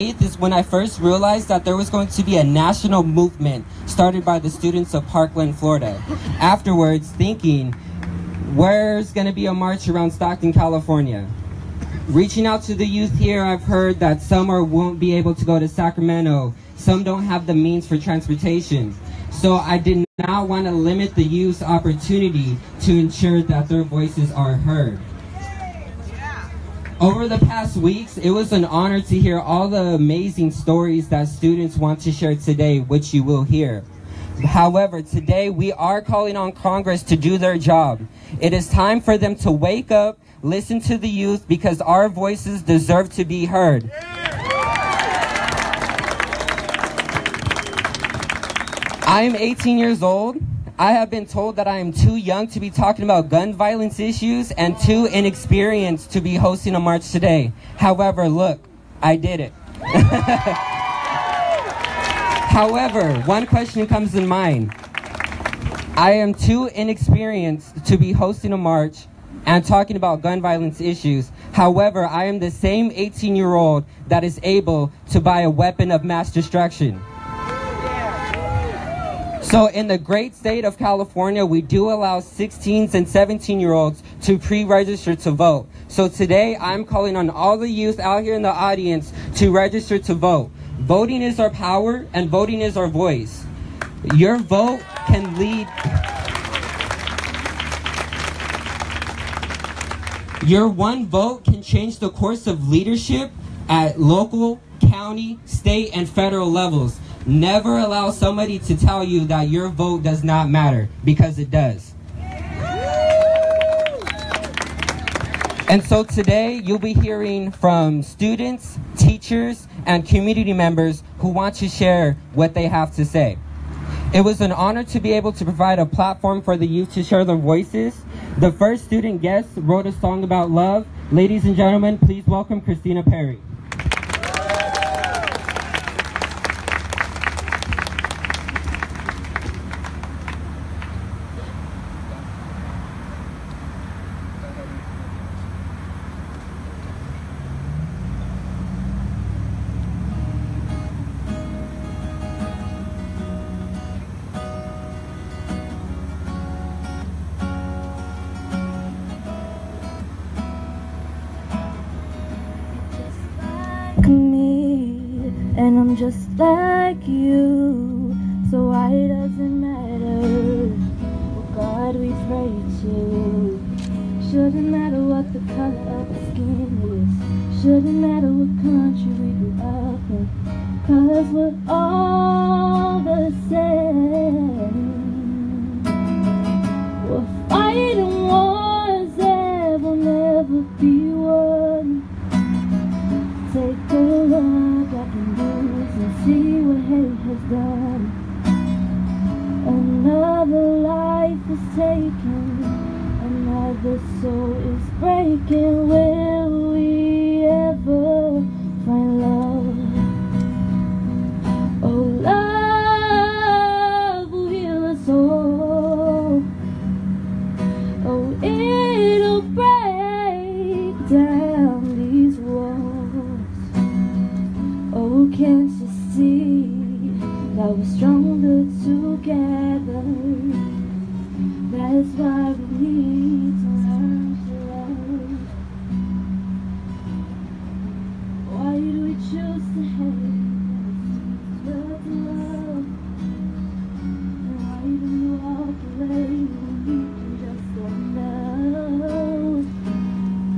8th is when I first realized that there was going to be a national movement started by the students of Parkland, Florida. Afterwards, thinking, where's going to be a march around Stockton, California? Reaching out to the youth here, I've heard that some won't be able to go to Sacramento. Some don't have the means for transportation. So I did not want to limit the youth's opportunity to ensure that their voices are heard. Over the past weeks, it was an honor to hear all the amazing stories that students want to share today, which you will hear. However, today we are calling on Congress to do their job. It is time for them to wake up, listen to the youth, because our voices deserve to be heard. I am 18 years old. I have been told that I am too young to be talking about gun violence issues and too inexperienced to be hosting a march today. However, look, I did it. However, one question comes in mind. I am too inexperienced to be hosting a march and talking about gun violence issues. However, I am the same 18-year-old that is able to buy a weapon of mass destruction. So in the great state of California, we do allow 16s and 17-year-olds to pre-register to vote. So today, I'm calling on all the youth out here in the audience to register to vote. Voting is our power, and voting is our voice. Your vote can lead... Your one vote can change the course of leadership at local, county, state, and federal levels. Never allow somebody to tell you that your vote does not matter, because it does. And so today you'll be hearing from students, teachers, and community members who want to share what they have to say. It was an honor to be able to provide a platform for the youth to share their voices. The first student guest wrote a song about love. Ladies and gentlemen, please welcome Christina Perry. Me, and I'm just like you, so why doesn't matter what God we pray to? Shouldn't matter what the color of the skin is, shouldn't matter what country we grew up in, 'cause we're all the same. We're fighting wars that will never be won. Take a look at the news and see what hate has done. Another life is taken, another soul is breaking. Will we ever find love? Oh, love will heal us all. Oh, it'll break down these walls. Oh, can't you see that we're stronger together? That's why we need to learn to love. Why do we choose to hate but to love? And why do we walk away when we can just don't know?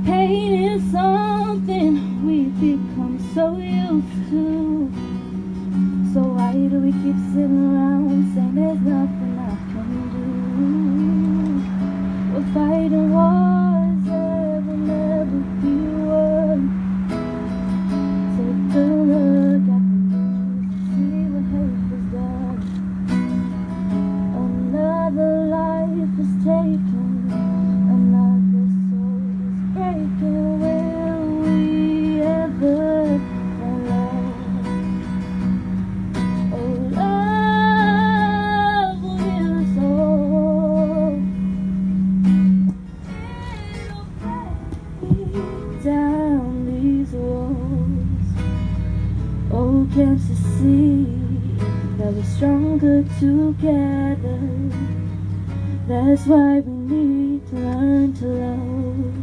Pain is something we've become so used to. So why do we keep sitting around saying there's nothing I can do? We're fighting wars that will never be won. Take a look at the news and see what hate has done. Another life is taken, another soul is breaking. Will we ever find love? Oh, love will heal us all. Oh, can't you see that we're stronger together? That's why we need to learn to love.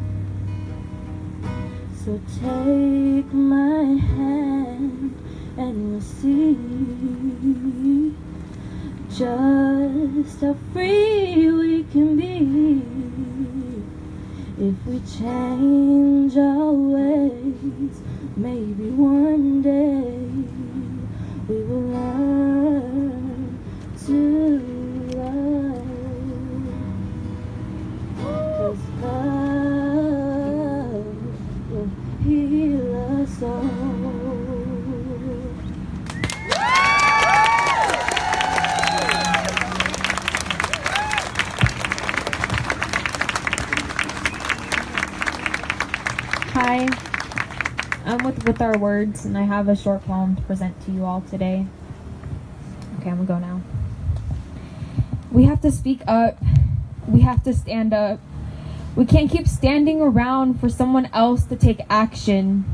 So take my hand and we'll see just how free we can be if we change our ways. Maybe one day we will learn to love, 'cause love will heal us all. Hi, I'm with our words, and I have a short poem to present to you all today. Okay, I'm gonna go now. We have to speak up. We have to stand up. We can't keep standing around for someone else to take action.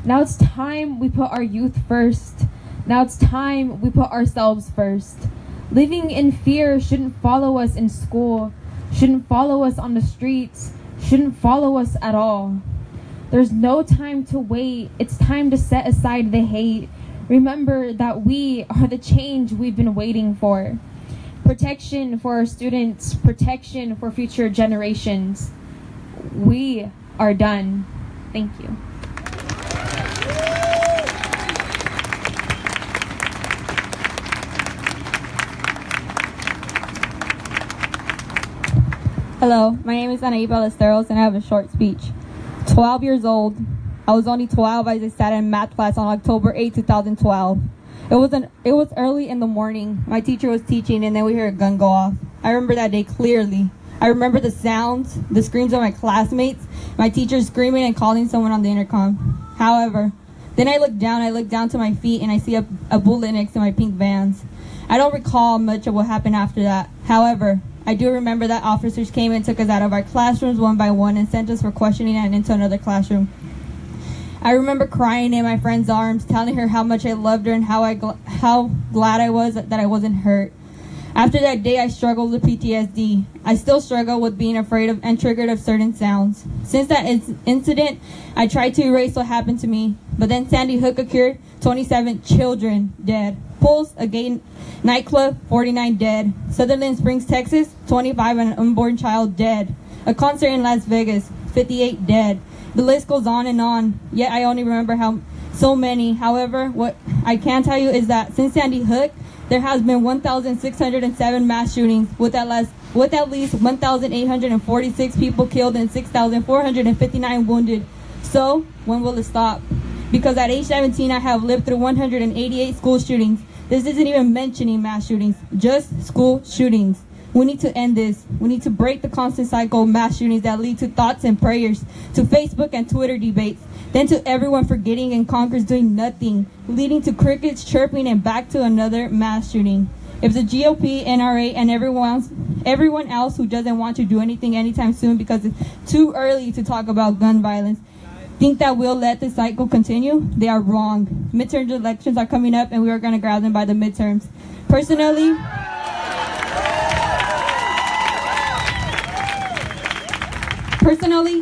Now it's time we put our youth first. Now it's time we put ourselves first. Living in fear shouldn't follow us in school, shouldn't follow us on the streets, shouldn't follow us at all. There's no time to wait. It's time to set aside the hate. Remember that we are the change we've been waiting for. Protection for our students, protection for future generations. We are done. Thank you. Hello, my name is Anaí Ballesteros and I have a short speech. 12 years old. I was only 12 as I sat in math class on October 8, 2012. It was early in the morning. My teacher was teaching and then we heard a gun go off. I remember that day clearly. I remember the sounds, the screams of my classmates, my teacher screaming and calling someone on the intercom. However, then I looked down to my feet and I see a bullet next to my pink Vans. I don't recall much of what happened after that. However, I do remember that officers came and took us out of our classrooms one by one and sent us for questioning and into another classroom. I remember crying in my friend's arms, telling her how much I loved her and how glad I was that I wasn't hurt. After that day, I struggled with PTSD. I still struggle with being afraid of and triggered of certain sounds. Since that incident, I tried to erase what happened to me, but then Sandy Hook occurred, 27 children dead. Pulse, a gay nightclub, 49 dead. Sutherland Springs, Texas, 25 and an unborn child dead. A concert in Las Vegas, 58 dead. The list goes on, yet I only remember how so many. However, what I can tell you is that since Sandy Hook, there has been 1,607 mass shootings with at least 1,846 people killed and 6,459 wounded. So, when will it stop? Because at age 17, I have lived through 188 school shootings. This isn't even mentioning mass shootings, just school shootings. We need to end this. We need to break the constant cycle of mass shootings that lead to thoughts and prayers, to Facebook and Twitter debates, then to everyone forgetting and Congress doing nothing, leading to crickets chirping and back to another mass shooting. If the GOP, NRA, and everyone else who doesn't want to do anything anytime soon because it's too early to talk about gun violence, think that we'll let this cycle continue, they are wrong. Midterm elections are coming up and we are going to grab them by the midterms. Personally,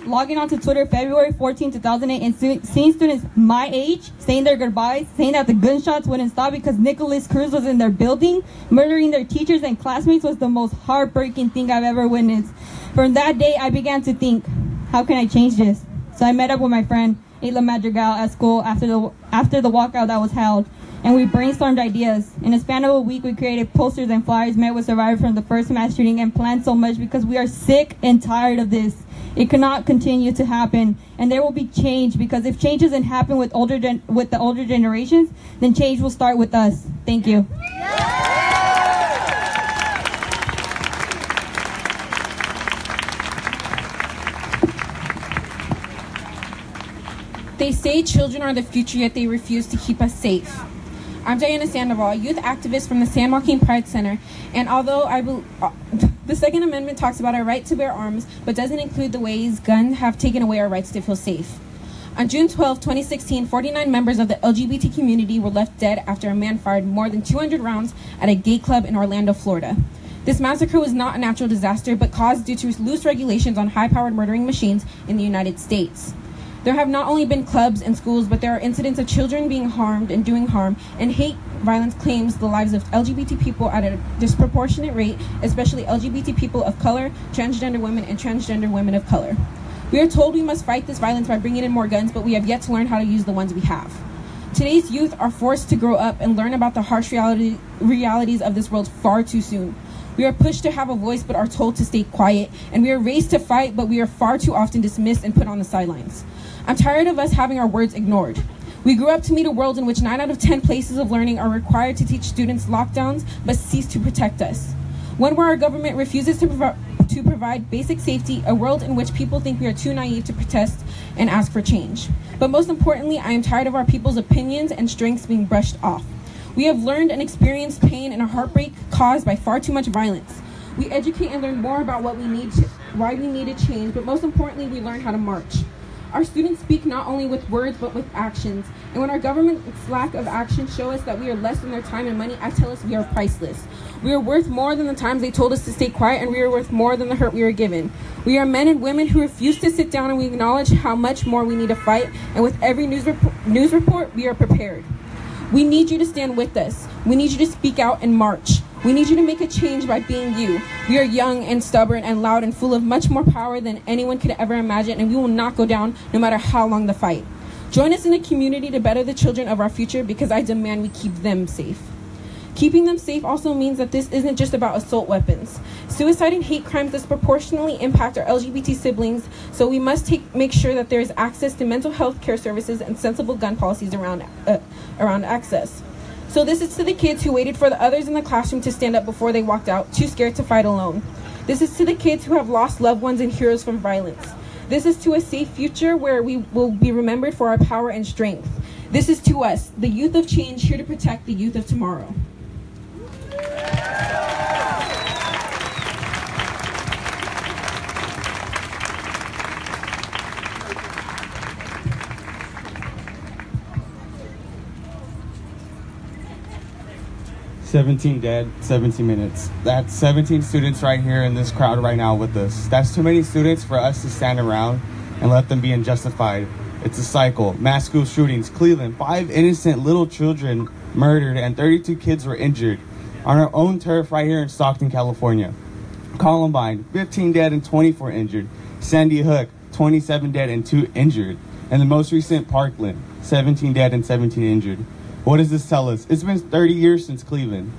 logging onto Twitter February 14, 2008 and seeing students my age saying their goodbyes, saying that the gunshots wouldn't stop because Nicholas Cruz was in their building, murdering their teachers and classmates was the most heartbreaking thing I've ever witnessed. From that day, I began to think, how can I change this? So I met up with my friend, Ayla Madrigal, at school after the walkout that was held, and we brainstormed ideas. In a span of a week, we created posters and flyers, met with survivors from the first mass shooting, and planned so much because we are sick and tired of this. It cannot continue to happen, and there will be change, because if change doesn't happen with the older generations, then change will start with us. Thank you. They say children are the future, yet they refuse to keep us safe. I'm Diana Sandoval, youth activist from the San Joaquin Pride Center, and although the Second Amendment talks about our right to bear arms, but doesn't include the ways guns have taken away our rights to feel safe. On June 12, 2016, 49 members of the LGBT community were left dead after a man fired more than 200 rounds at a gay club in Orlando, Florida. This massacre was not a natural disaster, but caused due to loose regulations on high-powered murdering machines in the United States. There have not only been clubs and schools, but there are incidents of children being harmed and doing harm, and hate violence claims the lives of LGBT people at a disproportionate rate, especially LGBT people of color, transgender women, and transgender women of color. We are told we must fight this violence by bringing in more guns, but we have yet to learn how to use the ones we have. Today's youth are forced to grow up and learn about the harsh realities of this world far too soon. We are pushed to have a voice, but are told to stay quiet, and we are raised to fight, but we are far too often dismissed and put on the sidelines. I'm tired of us having our words ignored. We grew up to meet a world in which 9 out of 10 places of learning are required to teach students lockdowns, but cease to protect us. One where our government refuses to provide basic safety, a world in which people think we are too naive to protest and ask for change. But most importantly, I am tired of our people's opinions and strengths being brushed off. We have learned and experienced pain and a heartbreak caused by far too much violence. We educate and learn more about why we need to change, but most importantly, we learn how to march. Our students speak not only with words, but with actions. And when our government's lack of action show us that we are less than their time and money, I tell us we are priceless. We are worth more than the times they told us to stay quiet, and we are worth more than the hurt we were given. We are men and women who refuse to sit down, and we acknowledge how much more we need to fight. And with every news report, we are prepared. We need you to stand with us. We need you to speak out and march. We need you to make a change by being you. We are young and stubborn and loud and full of much more power than anyone could ever imagine, and we will not go down no matter how long the fight. Join us in a community to better the children of our future, because I demand we keep them safe. Keeping them safe also means that this isn't just about assault weapons. Suicide and hate crimes disproportionately impact our LGBT siblings, so we must make sure that there is access to mental health care services and sensible gun policies around access. So this is to the kids who waited for the others in the classroom to stand up before they walked out, too scared to fight alone. This is to the kids who have lost loved ones and heroes from violence. This is to a safe future where we will be remembered for our power and strength. This is to us, the youth of change, here to protect the youth of tomorrow. "17 dead, 17 minutes. That's 17 students right here in this crowd right now with us. That's too many students for us to stand around and let them be unjustified. It's a cycle. Mass school shootings, Cleveland, 5 innocent little children murdered and 32 kids were injured on our own turf right here in Stockton, California. Columbine, 15 dead and 24 injured. Sandy Hook, 27 dead and 2 injured. And the most recent Parkland, 17 dead and 17 injured. What does this tell us? It's been 30 years since Cleveland.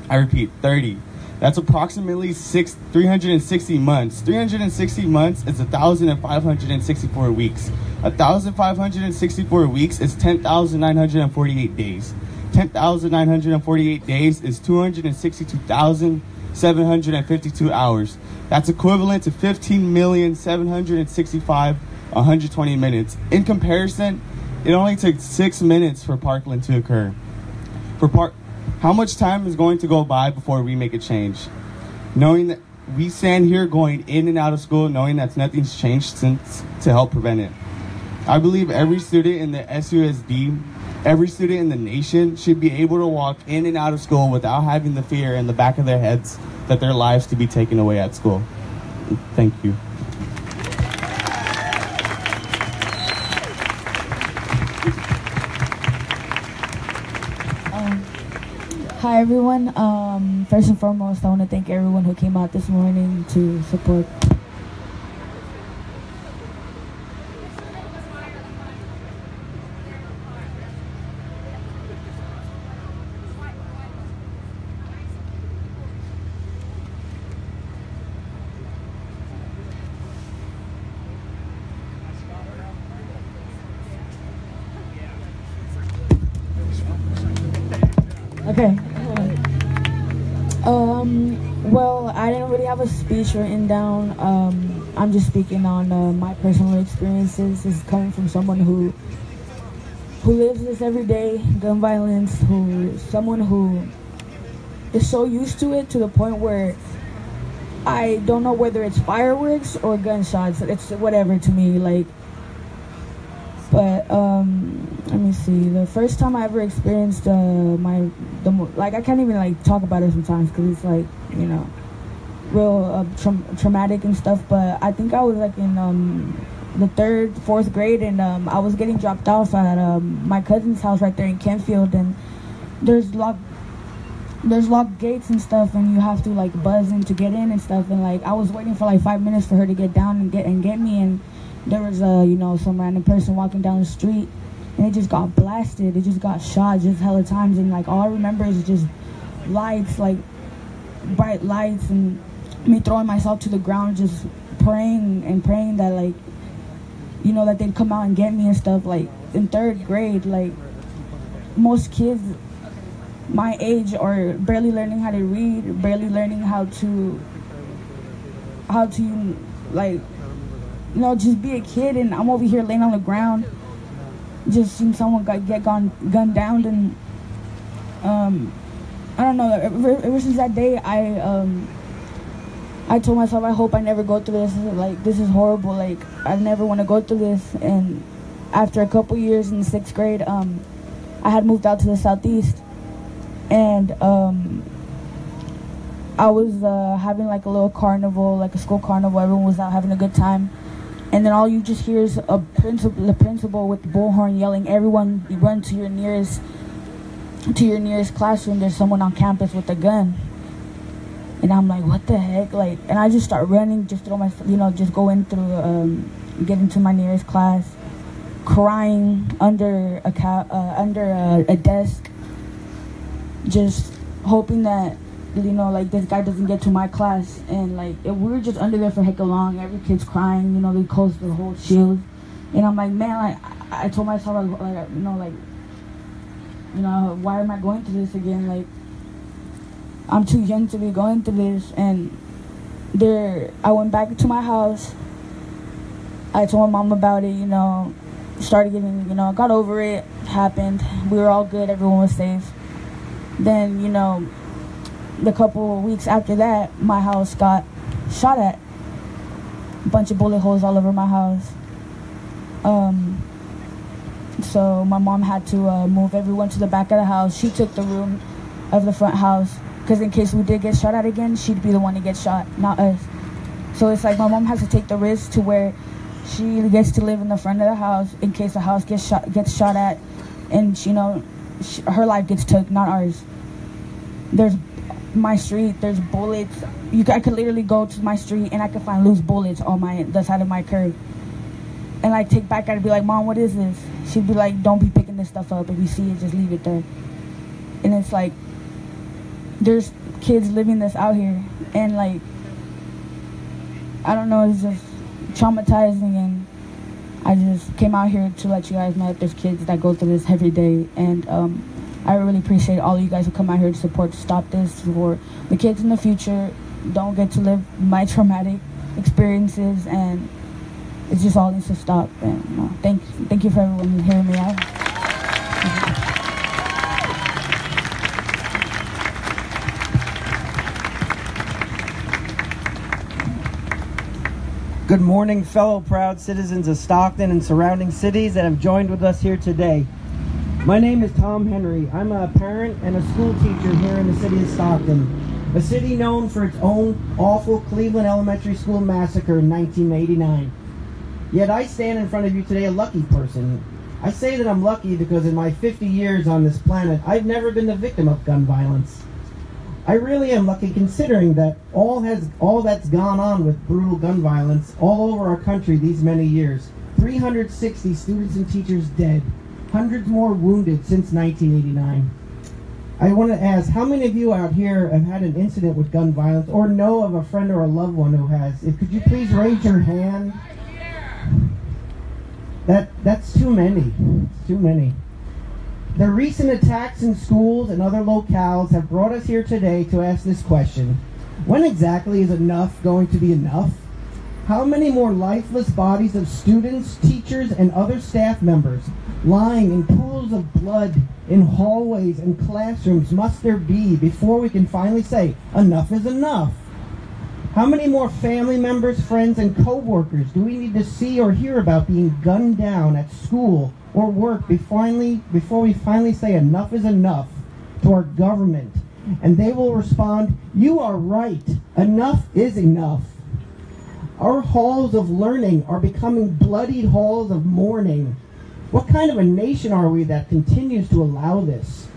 I repeat, 30. That's approximately 360 months. 360 months is 1,564 weeks. 1,564 weeks is 10,948 days. 10,948 days is 262,752 hours. That's equivalent to 15,765,120 minutes. In comparison, it only took 6 minutes for Parkland to occur. How much time is going to go by before we make a change? Knowing that we stand here going in and out of school, knowing that nothing's changed since to help prevent it. I believe every student in the SUSD, every student in the nation should be able to walk in and out of school without having the fear in the back of their heads that their lives could be taken away at school. Thank you. Hi everyone. First and foremost, I want to thank everyone who came out this morning to support. Okay. Well, I didn't really have a speech written down. I'm just speaking on my personal experiences. This is coming from someone who lives this every day, gun violence, someone who is so used to it to the point where I don't know whether it's fireworks or gunshots. It's whatever to me. Like, But let me see. The first time I ever experienced like I can't even like talk about it sometimes because it's like, you know, real traumatic and stuff. But I think I was like in the 3rd, 4th grade, and I was getting dropped off at my cousin's house right there in Kenfield, and there's locked gates and stuff, and you have to like buzz in to get in and stuff. And like I was waiting for like 5 minutes for her to get down and get me, and there was you know, some random person walking down the street, and it just got blasted. It just got shot just hella times, and like all I remember is just lights, like bright lights, and me throwing myself to the ground, just praying that, like, you know, that they'd come out and get me and stuff. Like in 3rd grade, like most kids my age are barely learning how to read, barely learning how to like, you know, just be a kid, and I'm over here laying on the ground, just seeing someone get gunned down. And I don't know, ever since that day, I told myself, I hope I never go through this. Like, this is horrible. Like, I never want to go through this. And after a couple years in 6th grade, I had moved out to the Southeast, and I was having like a little carnival, like a school carnival. Everyone was out having a good time, and then all you just hear is the principal with the bullhorn yelling, "Everyone, you run to your nearest classroom. There's someone on campus with a gun." And I'm like, what the heck? Like, and I just start running, just throw my, you know, just go in through, get into my nearest class, crying under a desk, just hoping that, you know, like, this guy doesn't get to my class. And like, we were just under there for hecka long. Every kid's crying, you know, they closed the whole shield. And I'm like, man, like, I told myself, like, you know, why am I going through this again? Like, I'm too young to be going through this. And I went back to my house. I told my mom about it, you know, started getting, you know, got over it, happened. We were all good, everyone was safe. Then, you know, the couple of weeks after that, my house got shot at. A bunch of bullet holes all over my house. So my mom had to move everyone to the back of the house. She took the room of the front house, because in case we did get shot at again, she'd be the one to get shot, not us. So it's like my mom has to take the risk to where she gets to live in the front of the house in case the house gets shot at, and, you know, her life gets took, not ours. There's my street, there's bullets. I could literally go to my street and I could find loose bullets on the side of my curb. And I take back, I'd be like, Mom, what is this? She'd be like, don't be picking this stuff up. If you see it, just leave it there. And it's like, there's kids living this out here, and like, I don't know, it's just traumatizing. And I just came out here to let you guys know that there's kids that go through this every day. And I really appreciate all of you guys who come out here to support, to stop this, for the kids in the future don't get to live my traumatic experiences, and it just all needs to stop. And thank you for everyone hearing me out. Good morning, fellow proud citizens of Stockton and surrounding cities that have joined with us here today. My name is Tom Henry. I'm a parent and a school teacher here in the city of Stockton, a city known for its own awful Cleveland Elementary School massacre in 1989. Yet I stand in front of you today a lucky person. I say that I'm lucky because in my 50 years on this planet, I've never been the victim of gun violence. I really am lucky, considering that all that's gone on with brutal gun violence all over our country these many years. 360 students and teachers dead, hundreds more wounded since 1989. I want to ask, how many of you out here have had an incident with gun violence, or know of a friend or a loved one who has? Could you please raise your hand? That's too many. Too many. The recent attacks in schools and other locales have brought us here today to ask this question. When exactly is enough going to be enough? How many more lifeless bodies of students, teachers, and other staff members lying in pools of blood in hallways and classrooms must there be before we can finally say enough is enough? How many more family members, friends, and co-workers do we need to see or hear about being gunned down at school or work before we finally say enough is enough to our government? And they will respond, "You are right. Enough is enough." Our halls of learning are becoming bloodied halls of mourning. What kind of a nation are we that continues to allow this?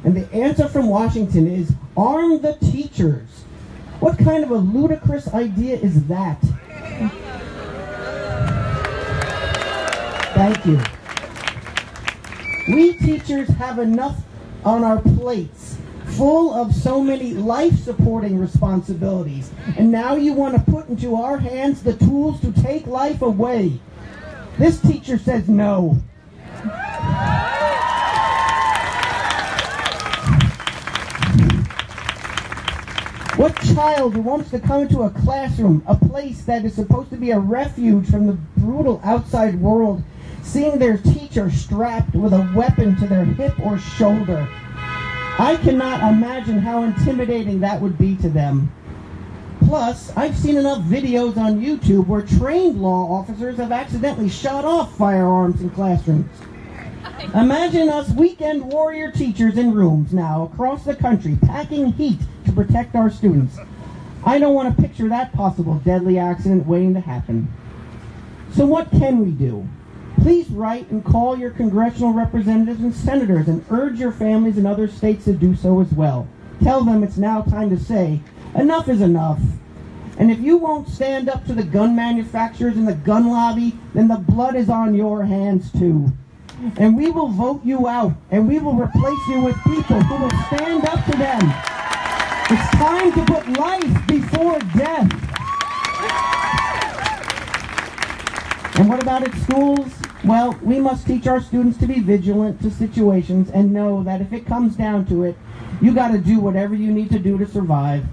And the answer from Washington is, arm the teachers. What kind of a ludicrous idea is that? Thank you. We teachers have enough on our plates, full of so many life-supporting responsibilities, and now you want to put into our hands the tools to take life away. This teacher says no. What child who wants to come into a classroom, a place that is supposed to be a refuge from the brutal outside world, seeing their teacher strapped with a weapon to their hip or shoulder? I cannot imagine how intimidating that would be to them. Plus, I've seen enough videos on YouTube where trained law officers have accidentally shot off firearms in classrooms. Imagine us weekend warrior teachers in rooms now across the country packing heat to protect our students. I don't want to picture that possible deadly accident waiting to happen. So what can we do? Please write and call your congressional representatives and senators and urge your families in other states to do so as well. Tell them it's now time to say, enough is enough. And if you won't stand up to the gun manufacturers and the gun lobby, then the blood is on your hands too. And we will vote you out, and we will replace you with people who will stand up to them. It's time to put life before death. And what about at schools? Well, we must teach our students to be vigilant to situations and know that if it comes down to it, you got to do whatever you need to do to survive.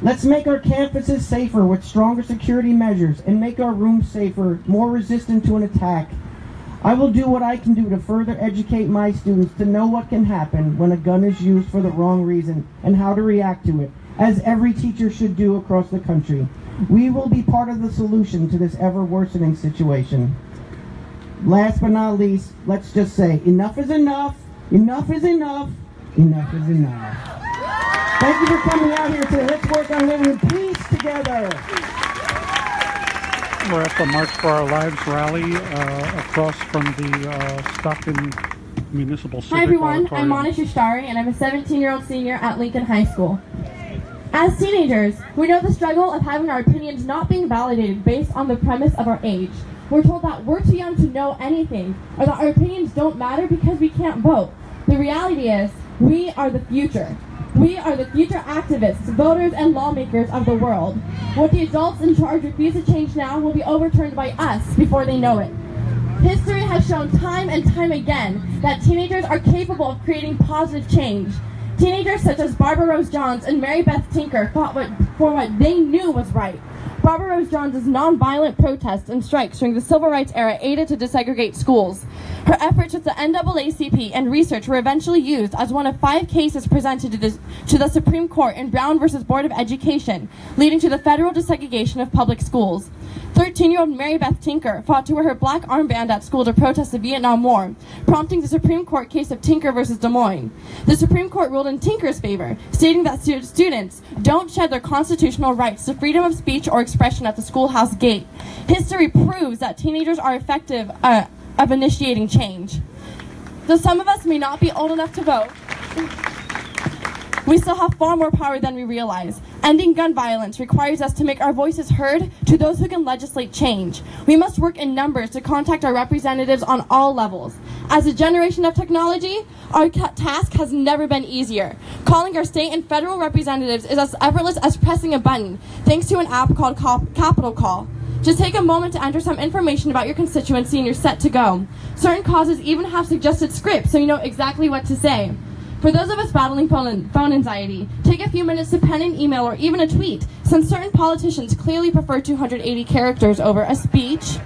Let's make our campuses safer with stronger security measures and make our rooms safer, more resistant to an attack. I will do what I can do to further educate my students to know what can happen when a gun is used for the wrong reason and how to react to it, as every teacher should do across the country. We will be part of the solution to this ever-worsening situation. Last but not least, let's just say, enough is enough, enough is enough, enough is enough. Thank you for coming out here today. Let's work on living in peace together. We're at the March for Our Lives rally across from the Stockton Municipal Civic Hi everyone, Auditorium. I'm Monica Shtari and I'm a 17-year-old senior at Lincoln High School. As teenagers, we know the struggle of having our opinions not being validated based on the premise of our age. We're told that we're too young to know anything, or that our opinions don't matter because we can't vote. The reality is, we are the future. We are the future activists, voters, and lawmakers of the world. What the adults in charge refuse to change now will be overturned by us before they know it. History has shown time and time again that teenagers are capable of creating positive change. Teenagers such as Barbara Rose Johns and Mary Beth Tinker fought for what they knew was right. Barbara Rose Johns' nonviolent protests and strikes during the Civil Rights era aided to desegregate schools. Her efforts with the NAACP and research were eventually used as one of 5 cases presented to the Supreme Court in Brown versus Board of Education, leading to the federal desegregation of public schools. 13-year-old Mary Beth Tinker fought to wear her black armband at school to protest the Vietnam War, prompting the Supreme Court case of Tinker versus Des Moines. The Supreme Court ruled in Tinker's favor, stating that students don't shed their constitutional rights to freedom of speech or expression at the schoolhouse gate. History proves that teenagers are effective of initiating change. Though some of us may not be old enough to vote, we still have far more power than we realize. Ending gun violence requires us to make our voices heard to those who can legislate change. We must work in numbers to contact our representatives on all levels. As a generation of technology, our task has never been easier. Calling our state and federal representatives is as effortless as pressing a button, thanks to an app called Capital Call. Just take a moment to enter some information about your constituency and you're set to go. Certain causes even have suggested scripts so you know exactly what to say. For those of us battling phone anxiety, take a few minutes to pen an email or even a tweet, since certain politicians clearly prefer 280 characters over a speech.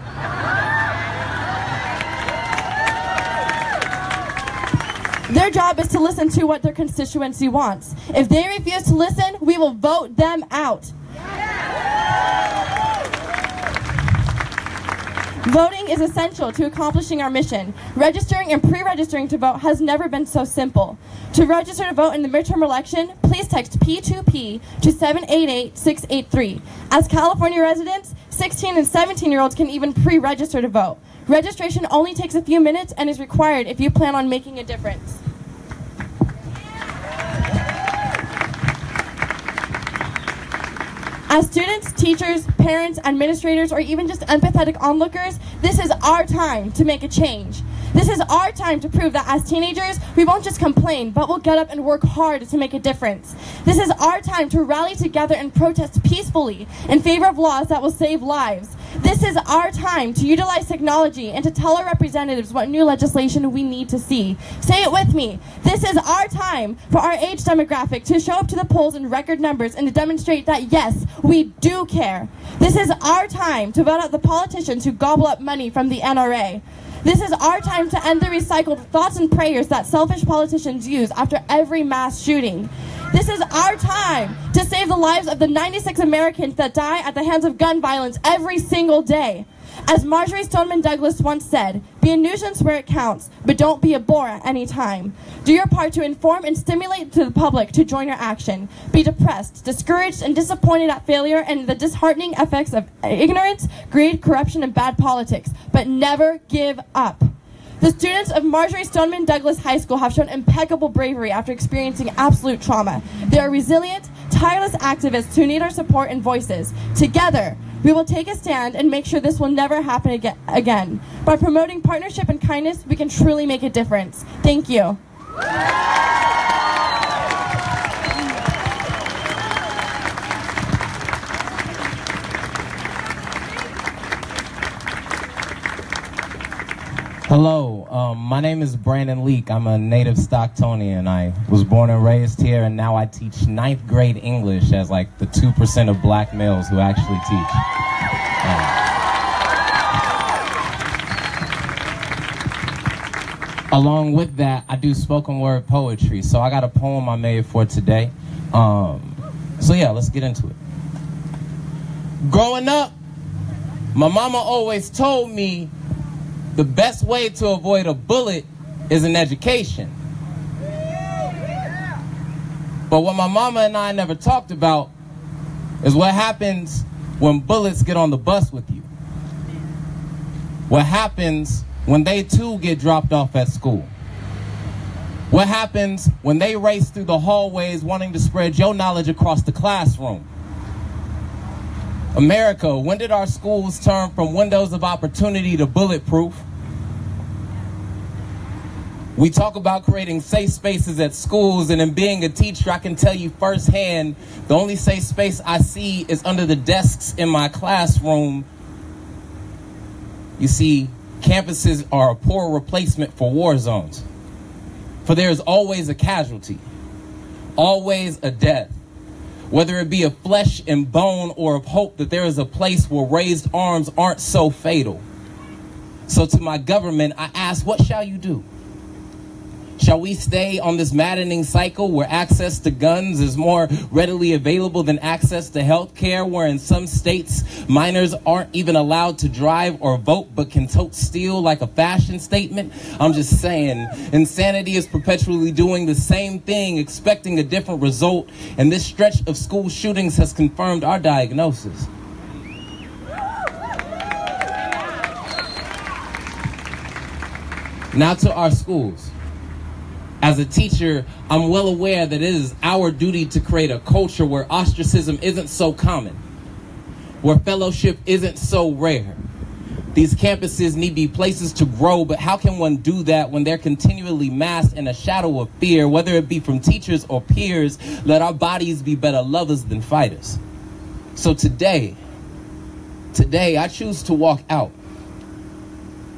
Their job is to listen to what their constituency wants. If they refuse to listen, we will vote them out. Voting is essential to accomplishing our mission. Registering and pre-registering to vote has never been so simple. To register to vote in the midterm election, please text P2P to 788-683. As California residents, 16 and 17-year-olds can even pre-register to vote. Registration only takes a few minutes and is required if you plan on making a difference. As students, teachers, parents, administrators, or even just empathetic onlookers, this is our time to make a change. This is our time to prove that as teenagers, we won't just complain, but we'll get up and work hard to make a difference. This is our time to rally together and protest peacefully in favor of laws that will save lives. This is our time to utilize technology and to tell our representatives what new legislation we need to see. Say it with me. This is our time for our age demographic to show up to the polls in record numbers and to demonstrate that, yes, we do care. This is our time to vote out the politicians who gobble up money from the NRA. This is our time to end the recycled thoughts and prayers that selfish politicians use after every mass shooting. This is our time to save the lives of the 96 Americans that die at the hands of gun violence every single day. As Marjorie Stoneman Douglas once said, be a nuisance where it counts, but don't be a bore at any time. Do your part to inform and stimulate to the public to join your action. Be depressed, discouraged, and disappointed at failure and the disheartening effects of ignorance, greed, corruption, and bad politics, but never give up. The students of Marjorie Stoneman Douglas High School have shown impeccable bravery after experiencing absolute trauma. They are resilient, tireless activists who need our support and voices. Together, we will take a stand and make sure this will never happen again. By promoting partnership and kindness, we can truly make a difference. Thank you. Hello, my name is Brandon Leak. I'm a native Stocktonian. I was born and raised here, and now I teach 9th grade English as like the 2% of black males who actually teach. Along with that, I do spoken word poetry, so I got a poem I made for today. So yeah, let's get into it. Growing up, my mama always told me the best way to avoid a bullet is an education. But what my mama and I never talked about is what happens when bullets get on the bus with you. What happens when they too get dropped off at school. What happens when they race through the hallways wanting to spread your knowledge across the classroom. America, when did our schools turn from windows of opportunity to bulletproof? We talk about creating safe spaces at schools, and in being a teacher, I can tell you firsthand, the only safe space I see is under the desks in my classroom. You see, campuses are a poor replacement for war zones. For there is always a casualty, always a death. Whether it be of flesh and bone or of hope that there is a place where raised arms aren't so fatal. So to my government, I ask, what shall you do? Shall we stay on this maddening cycle where access to guns is more readily available than access to health care, where in some states minors aren't even allowed to drive or vote but can tote steel like a fashion statement? I'm just saying, insanity is perpetually doing the same thing, expecting a different result, and this stretch of school shootings has confirmed our diagnosis. Now to our schools. As a teacher, I'm well aware that it is our duty to create a culture where ostracism isn't so common, where fellowship isn't so rare. These campuses need to be places to grow, but how can one do that when they're continually masked in a shadow of fear, whether it be from teachers or peers? Let our bodies be better lovers than fighters. So today I choose to walk out.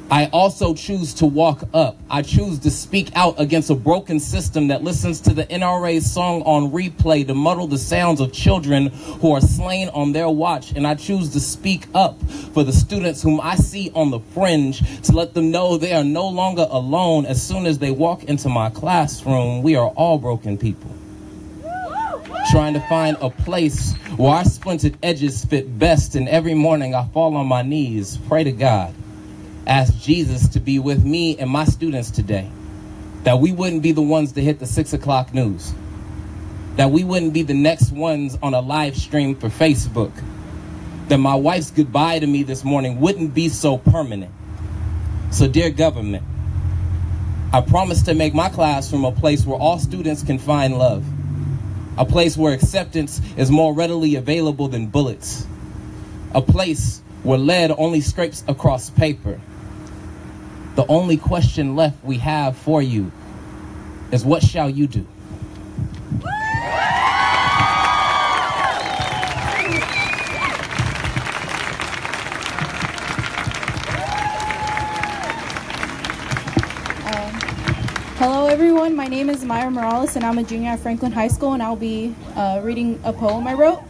I also choose to walk up. I choose to speak out against a broken system that listens to the NRA's song on replay to muddle the sounds of children who are slain on their watch. And I choose to speak up for the students whom I see on the fringe, to let them know they are no longer alone. As soon as they walk into my classroom, we are all broken people, trying to find a place where our splintered edges fit best. And every morning I fall on my knees, pray to God asked Jesus to be with me and my students today, that we wouldn't be the ones to hit the 6 o'clock news, that we wouldn't be the next ones on a live stream for Facebook, that my wife's goodbye to me this morning wouldn't be so permanent. So dear government, I promise to make my classroom a place where all students can find love, a place where acceptance is more readily available than bullets, a place where lead only scrapes across paper. The only question left we have for you is, what shall you do? Hello everyone, my name is Maya Morales and I'm a junior at Franklin High School, and I'll be reading a poem I wrote.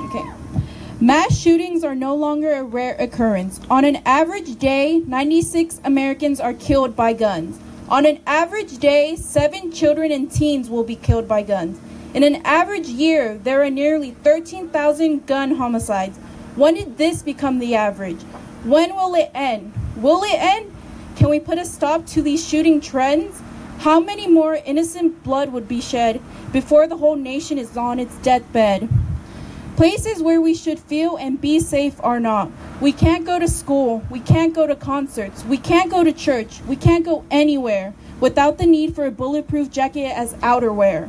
Okay. Mass shootings are no longer a rare occurrence. On an average day, 96 Americans are killed by guns. On an average day, 7 children and teens will be killed by guns. In an average year, there are nearly 13,000 gun homicides. When did this become the average? When will it end? Will it end? Can we put a stop to these shooting trends? How many more innocent blood would be shed before the whole nation is on its deathbed? Places where we should feel and be safe are not. We can't go to school. We can't go to concerts. We can't go to church. We can't go anywhere without the need for a bulletproof jacket as outerwear.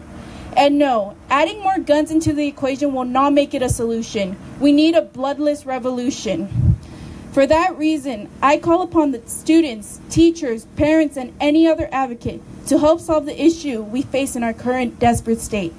And no, adding more guns into the equation will not make it a solution. We need a bloodless revolution. For that reason, I call upon the students, teachers, parents, and any other advocate to help solve the issue we face in our current desperate state.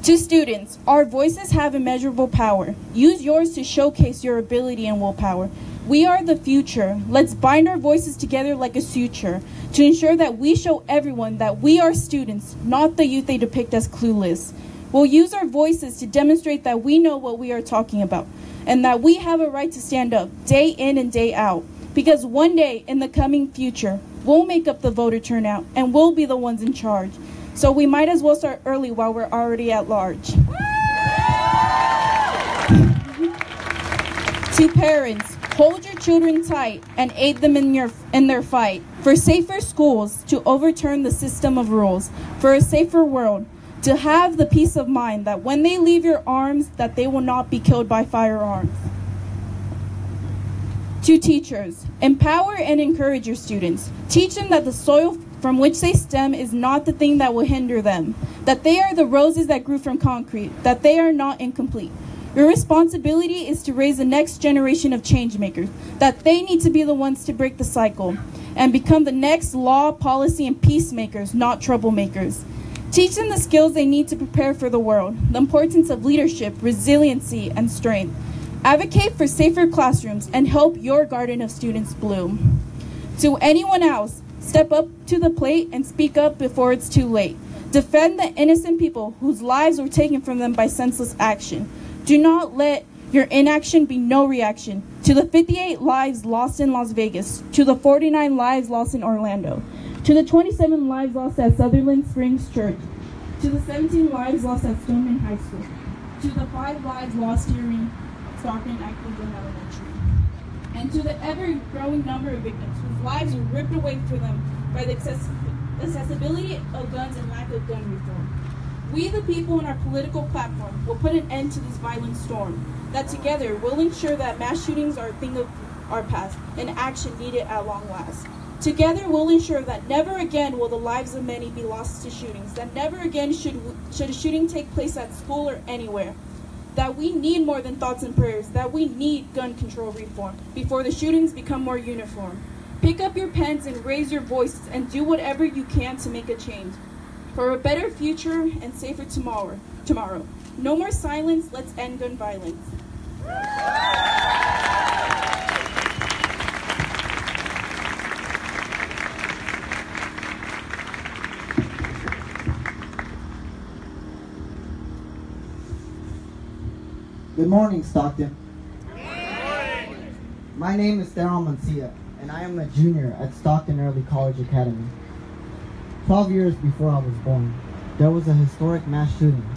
To students, our voices have immeasurable power. Use yours to showcase your ability and willpower. We are the future. Let's bind our voices together like a suture to ensure that we show everyone that we are students, not the youth they depict as clueless. We'll use our voices to demonstrate that we know what we are talking about and that we have a right to stand up day in and day out. Because one day in the coming future, we'll make up the voter turnout and we'll be the ones in charge. So we might as well start early while we're already at large. To parents, hold your children tight and aid them in their fight for safer schools, to overturn the system of rules, for a safer world, to have the peace of mind that when they leave your arms, that they will not be killed by firearms. To teachers, empower and encourage your students. Teach them that the soil from which they stem is not the thing that will hinder them, that they are the roses that grew from concrete, that they are not incomplete. Your responsibility is to raise the next generation of change makers, that they need to be the ones to break the cycle and become the next law, policy, and peacemakers, not troublemakers. Teach them the skills they need to prepare for the world, the importance of leadership, resiliency, and strength. Advocate for safer classrooms and help your garden of students bloom. To anyone else, step up to the plate and speak up before it's too late. Defend the innocent people whose lives were taken from them by senseless action. Do not let your inaction be no reaction. To the 58 lives lost in Las Vegas, to the 49 lives lost in Orlando, to the 27 lives lost at Sutherland Springs Church, to the 17 lives lost at Stoneman High School, to the 5 lives lost here in Stockton at Cleveland Elementary, and to the ever-growing number of victims whose lives were ripped away from them by the accessibility of guns and lack of gun reform. We, the people in our political platform, will put an end to this violent storm, that together will ensure that mass shootings are a thing of our past and action needed at long last. Together we'll ensure that never again will the lives of many be lost to shootings, that never again should a shooting take place at school or anywhere, that we need more than thoughts and prayers, that we need gun control reform before the shootings become more uniform. Pick up your pens and raise your voices and do whatever you can to make a change for a better future and safer tomorrow. No more silence, let's end gun violence. Good morning, Stockton. Good morning. My name is Daryl Mancia, and I am a junior at Stockton Early College Academy. 12 years before I was born, there was a historic mass shooting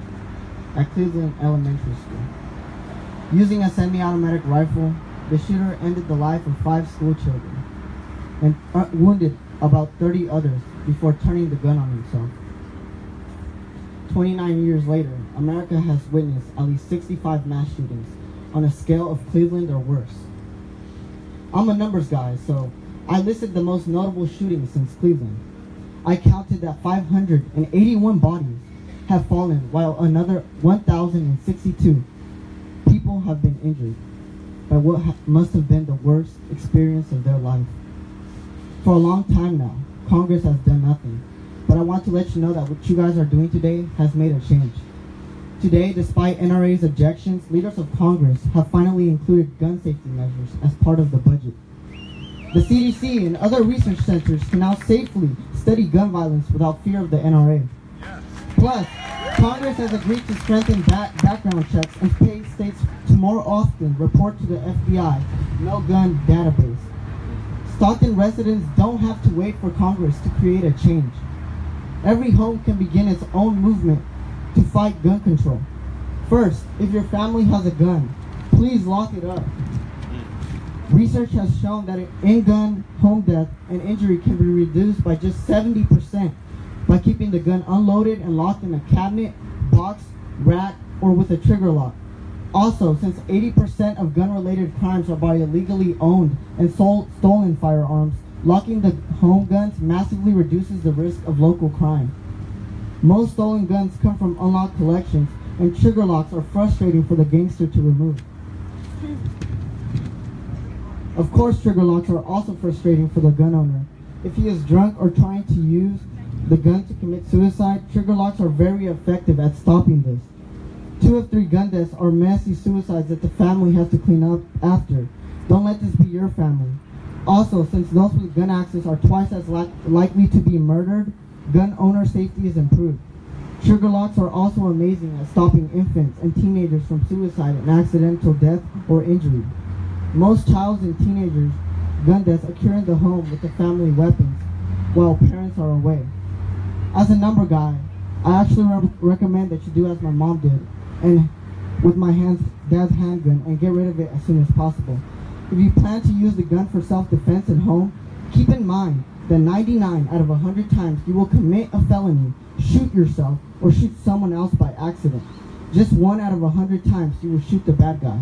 at Cleveland Elementary School. Using a semi-automatic rifle, the shooter ended the life of 5 school children and wounded about 30 others before turning the gun on himself. 29 years later, America has witnessed at least 65 mass shootings on a scale of Cleveland or worse. I'm a numbers guy, so I listed the most notable shootings since Cleveland. I counted that 581 bodies have fallen, while another 1,062 people have been injured by what must have been the worst experience of their life. For a long time now, Congress has done nothing, but I want to let you know that what you guys are doing today has made a change. Today, despite NRA's objections, leaders of Congress have finally included gun safety measures as part of the budget. The CDC and other research centers can now safely study gun violence without fear of the NRA. Plus, Congress has agreed to strengthen background checks and pay states to more often report to the FBI no gun database. Stockton residents don't have to wait for Congress to create a change. Every home can begin its own movement to fight gun control. First, if your family has a gun, please lock it up. Research has shown that in-gun home death and injury can be reduced by just 70% by keeping the gun unloaded and locked in a cabinet, box, rack, or with a trigger lock. Also, since 80% of gun-related crimes are by illegally owned and stolen firearms, locking the home guns massively reduces the risk of local crime. Most stolen guns come from unlocked collections, and trigger locks are frustrating for the gangster to remove. Of course, trigger locks are also frustrating for the gun owner. If he is drunk or trying to use the gun to commit suicide, trigger locks are very effective at stopping this. 2 of 3 gun deaths are messy suicides that the family has to clean up after. Don't let this be your family. Also, since those with gun access are twice as likely to be murdered, gun owner safety is improved. Trigger locks are also amazing at stopping infants and teenagers from suicide and accidental death or injury. Most child and teenagers' gun deaths occur in the home with the family weapons while parents are away. As a number guy, I actually recommend that you do as my mom did, and with my dad's handgun, and get rid of it as soon as possible. If you plan to use the gun for self-defense at home, keep in mind that 99 out of 100 times you will commit a felony, shoot yourself, or shoot someone else by accident. Just 1 out of 100 times you will shoot the bad guy.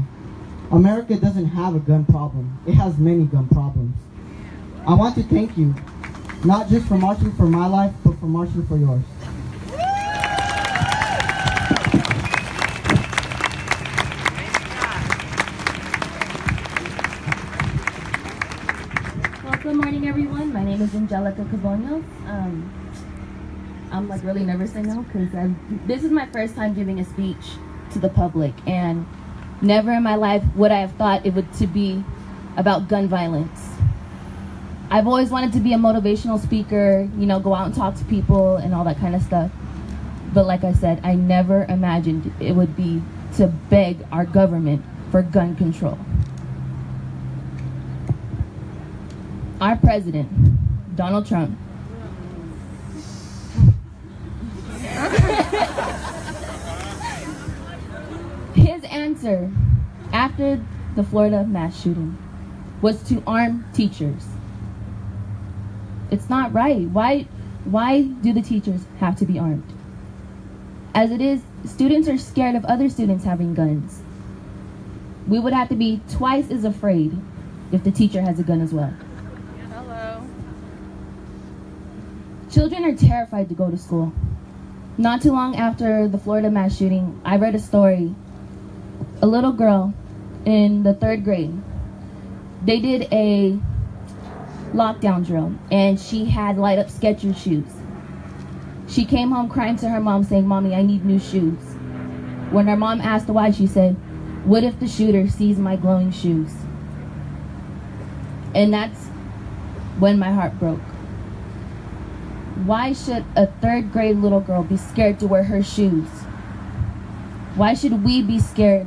America doesn't have a gun problem. It has many gun problems. I want to thank you, not just for marching for my life, but for marching for yours. Well, good morning, everyone. My name is Angelica Caboños. I'm like really nervous right now because this is my first time giving a speech to the public, and never in my life would I have thought it would to be about gun violence. I've always wanted to be a motivational speaker, you know, go out and talk to people and all that kind of stuff. But like I said, I never imagined it would be to beg our government for gun control. Our president, Donald Trump, his answer after the Florida mass shooting was to arm teachers. It's not right. Why do the teachers have to be armed? As it is, students are scared of other students having guns. We would have to be twice as afraid if the teacher has a gun as well. Hello. Children are terrified to go to school. Not too long after the Florida mass shooting, I read a story. A little girl in the 3rd grade, they did a lockdown drill, and she had light up Skechers shoes. She came home crying to her mom saying, "Mommy, I need new shoes." When her mom asked why, she said, "What if the shooter sees my glowing shoes?" And that's when my heart broke. Why should a 3rd grade little girl be scared to wear her shoes? Why should we be scared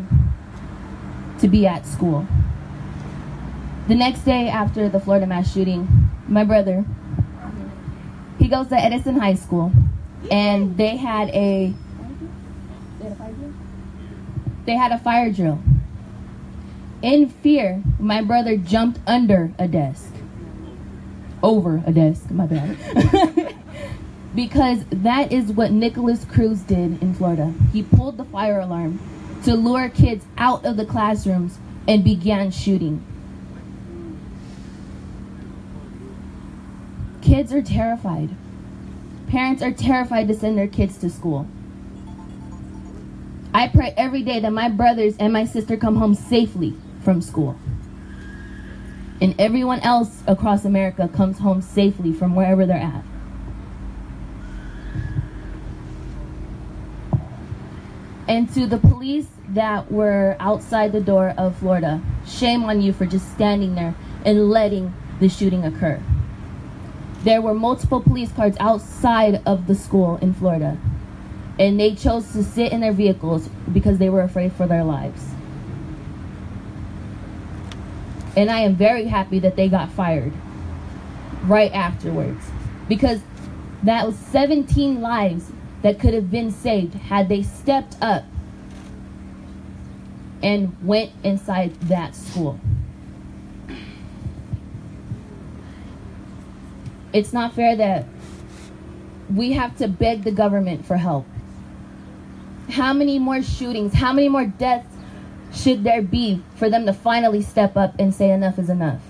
to be at school? The next day after the Florida mass shooting, my brother, he goes to Edison High School, and they had a fire drill. In fear, my brother jumped under a desk. Over a desk, my bad. Because that is what Nicholas Cruz did in Florida. He pulled the fire alarm to lure kids out of the classrooms and began shooting. Kids are terrified. Parents are terrified to send their kids to school. I pray every day that my brothers and my sister come home safely from school. And everyone else across America comes home safely from wherever they're at. And to the police that were outside the door of Florida, shame on you for just standing there and letting the shooting occur. There were multiple police cars outside of the school in Florida, and they chose to sit in their vehicles because they were afraid for their lives. And I am very happy that they got fired right afterwards, because that was 17 lives that could have been saved had they stepped up and went inside that school. It's not fair that we have to beg the government for help. How many more shootings, how many more deaths should there be for them to finally step up and say enough is enough?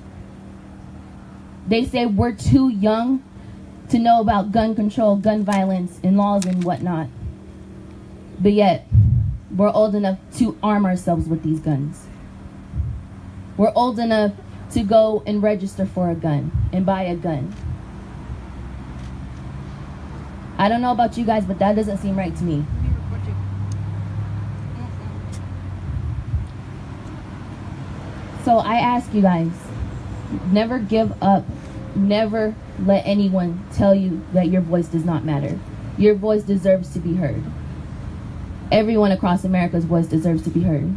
They say we're too young to know about gun control, gun violence, and laws and whatnot. But yet, we're old enough to arm ourselves with these guns. We're old enough to go and register for a gun and buy a gun. I don't know about you guys, but that doesn't seem right to me. So I ask you guys, never give up. Never let anyone tell you that your voice does not matter. Your voice deserves to be heard. Everyone across America's voice deserves to be heard.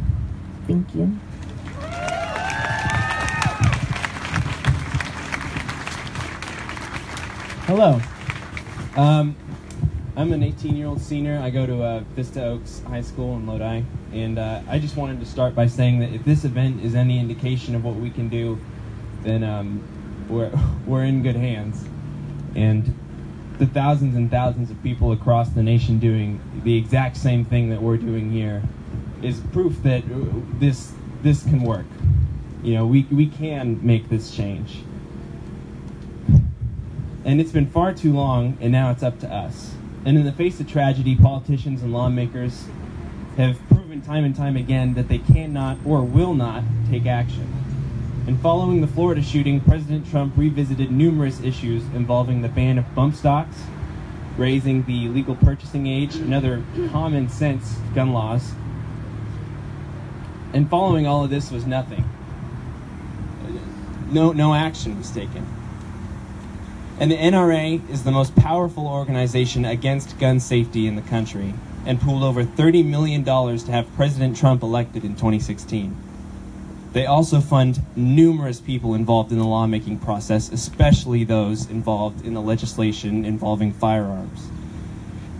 Thank you. Hello. I'm an 18-year-old senior. I go to Vista Oaks High School in Lodi, and I just wanted to start by saying that if this event is any indication of what we can do, then we're in good hands. And the thousands and thousands of people across the nation doing the exact same thing that we're doing here is proof that this can work. You know, we can make this change. And it's been far too long, and now it's up to us. And in the face of tragedy, politicians and lawmakers have proven time and time again that they cannot or will not take action. And following the Florida shooting, President Trump revisited numerous issues involving the ban of bump stocks, raising the legal purchasing age, and other common sense gun laws. And following all of this was nothing. No action was taken. And the NRA is the most powerful organization against gun safety in the country, and pooled over $30 million to have President Trump elected in 2016. They also fund numerous people involved in the lawmaking process, especially those involved in the legislation involving firearms.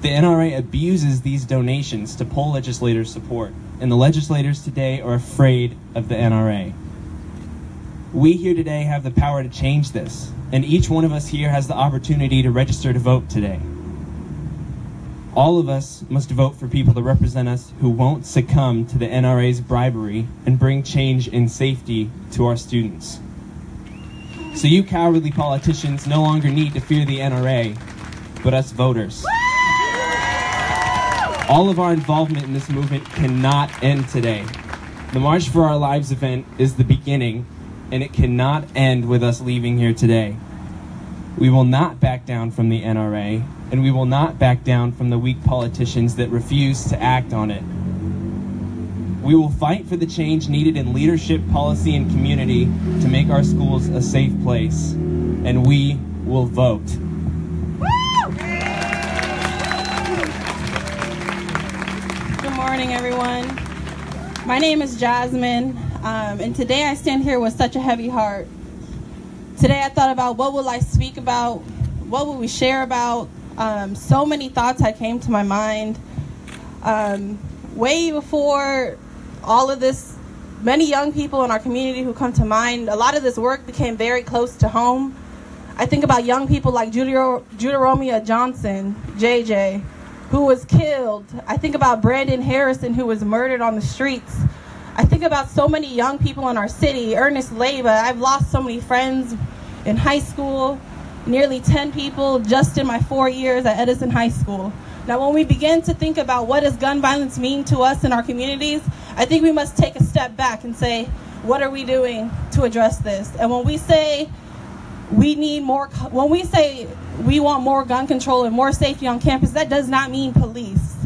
The NRA abuses these donations to pull legislators' support, and the legislators today are afraid of the NRA. We here today have the power to change this, and each one of us here has the opportunity to register to vote today. All of us must vote for people to represent us who won't succumb to the NRA's bribery and bring change and safety to our students. So you cowardly politicians no longer need to fear the NRA, but us voters. All of our involvement in this movement cannot end today. The March for Our Lives event is the beginning, and it cannot end with us leaving here today. We will not back down from the NRA, and we will not back down from the weak politicians that refuse to act on it. We will fight for the change needed in leadership, policy, and community to make our schools a safe place, and we will vote. Good morning, everyone. My name is Jasmine. And today I stand here with such a heavy heart. Today I thought about what will I speak about, what will we share about. So many thoughts had came to my mind. Way before all of this many young people in our community who come to mind. A lot of this work became very close to home. I think about young people like Juderomia Johnson, JJ, who was killed. I think about Brandon Harrison, who was murdered on the streets. I think about so many young people in our city. Ernest Leyva. I've lost so many friends in high school, nearly 10 people just in my 4 years at Edison High School. Now, when we begin to think about what does gun violence mean to us in our communities, I think we must take a step back and say, what are we doing to address this? And when we say we want more gun control and more safety on campus, that does not mean police.